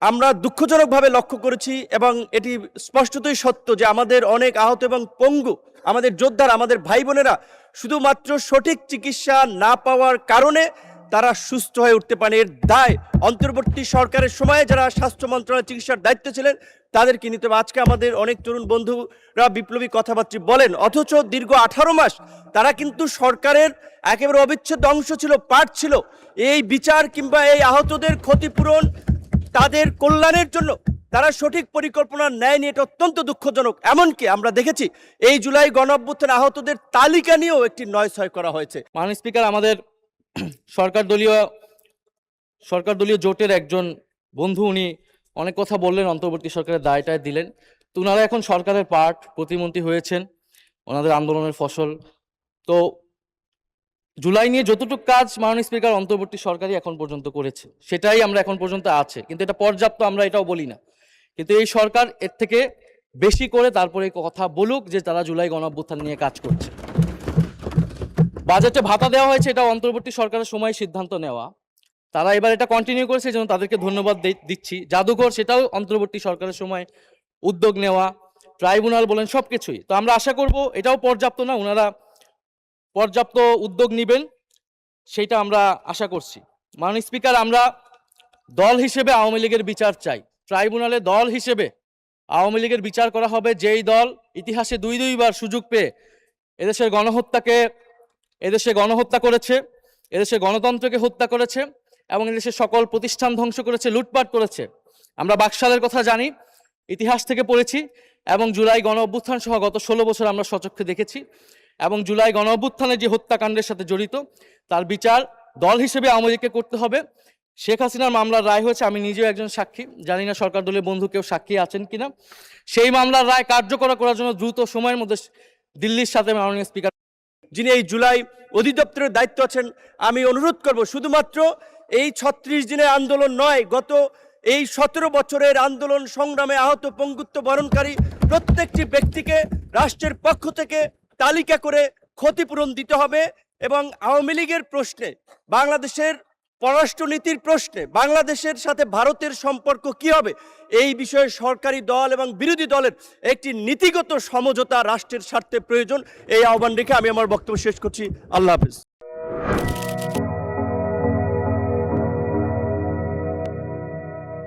আমরা দুঃখজনকভাবে লক্ষ্য করেছি এবং এটি স্পষ্টতই সত্য যে আমাদের অনেক আহত এবং পঙ্গু আমাদের যোদ্ধারা, আমাদের ভাই বোনেরা শুধুমাত্র সঠিক চিকিৎসা না পাওয়ার কারণে তারা সুস্থ হয়ে উঠতে পারে। এর দায় অন্তর্বর্তী সরকারের সময়ে যারা স্বাস্থ্য মন্ত্রণালয়ের চিকিৎসার দায়িত্বে ছিলেন তাদেরকে নিতে হবে। আজকে আমাদের অনেক তরুণ বন্ধুরা বিপ্লবী কথাবার্তা বলেন, অথচ দীর্ঘ 18 মাস তারা কিন্তু সরকারের একেবারে অবিচ্ছেদ্য অংশ ছিল, পার্ট ছিল। এই বিচার কিংবা এই আহতদের ক্ষতিপূরণ, তাদের কল্যাণের জন্য তারা সঠিক পরিকল্পনা নেয়নি। এটা অত্যন্ত দুঃখজনক। এমনকি আমরা দেখেছি এই জুলাই গণঅভ্যুত্থান আহতদের তালিকা নিয়েও একটি নয়ছয় করা হয়েছে। মাননীয় স্পিকার, আমাদের সরকার দলীয় জোটের একজন বন্ধু, উনি অনেক কথা বললেন, অন্তর্বর্তী সরকারের দায়টায় দিলেন। তো ওনারা এখন সরকারের পার্ট, প্রতিমন্ত্রী হয়েছেন, ওনাদের আন্দোলনের ফসল। তো জুলাই নিয়ে যতটুকু কাজ মাননীয় স্পিকার অন্তর্বর্তী সরকারই এখন পর্যন্ত করেছে, সেটাই আমরা এখন পর্যন্ত আছে, কিন্তু এটা পর্যাপ্ত আমরা এটাও বলি না। কিন্তু এই সরকার এর থেকে বেশি করে তারপরে কথা বলুক যে তারা জুলাই গণঅভ্যুত্থান নিয়ে কাজ করছে। বাজেটে ভাতা দেওয়া হয়েছে, এটা অন্তর্বর্তী সরকারের সময় সিদ্ধান্ত নেওয়া। তারা এবার এটা কন্টিনিউ করেছে, এই জন্য তাদেরকে ধন্যবাদ দিচ্ছি। জাদুঘর, সেটাও অন্তর্বর্তী সরকারের সময় উদ্যোগ নেওয়া, ট্রাইব্যুনাল বলেন, সবকিছুই। তো আমরা আশা করব এটাও পর্যাপ্ত না, ওনারা পর্যাপ্ত উদ্যোগ নেবেন, সেটা আমরা আশা করছি। মাননীয় স্পিকার, আমরা দল হিসেবে আওয়ামী লীগের বিচার চাই। ট্রাইব্যুনালে দল হিসেবে আওয়ামী লীগের বিচার করা হবে, যেই দল ইতিহাসে দুইবার সুযোগ পেয়ে এদেশের গণহত্যা করেছে, এদেশের গণতন্ত্রকে হত্যা করেছে এবং এদেশের সকল প্রতিষ্ঠান ধ্বংস করেছে, লুটপাট করেছে। আমরা বাকশালের কথা জানি, ইতিহাস থেকে পড়েছি, এবং জুলাই গণঅভ্যুত্থান সহ গত 16 বছর আমরা সচক্ষে দেখেছি। এবং জুলাই গণঅভ্যুত্থানের যে হত্যাকাণ্ডের সাথে জড়িত, তার বিচার দল হিসেবে আওয়ামী লীগকে করতে হবে। শেখ হাসিনার মামলার রায় হয়েছে, আমি নিজেও একজন সাক্ষী, জানি না সরকার দলীয় বন্ধু কেউ সাক্ষী আছেন কিনা। সেই মামলার রায় কার্যকর করার জন্য দ্রুত সময়ের মধ্যে দিল্লির সাথে মাননীয় স্পিকার, যিনি এই জুলাই অধিদপ্তরের দায়িত্ব আছেন, আমি অনুরোধ করব শুধুমাত্র এই 36 দিনের আন্দোলন নয়, গত এই 17 বছরের আন্দোলন সংগ্রামে আহত পঙ্গুত্ব বরণকারী প্রত্যেকটি ব্যক্তিকে রাষ্ট্রের পক্ষ থেকে তালিকা করে ক্ষতিপূরণ দিতে হবে। এবং আওয়ামী লীগের প্রশ্নে, বাংলাদেশের পররাষ্ট্রনীতির প্রশ্নে বাংলাদেশের সাথে ভারতের সম্পর্ক কি হবে, এই বিষয়ে সরকারি দল এবং বিরোধী দলের একটি নীতিগত সমঝোতা রাষ্ট্রের স্বার্থে প্রয়োজন। এই আহ্বান রেখে আমি আমার বক্তব্য শেষ করছি। আল্লাহ হাফেজ।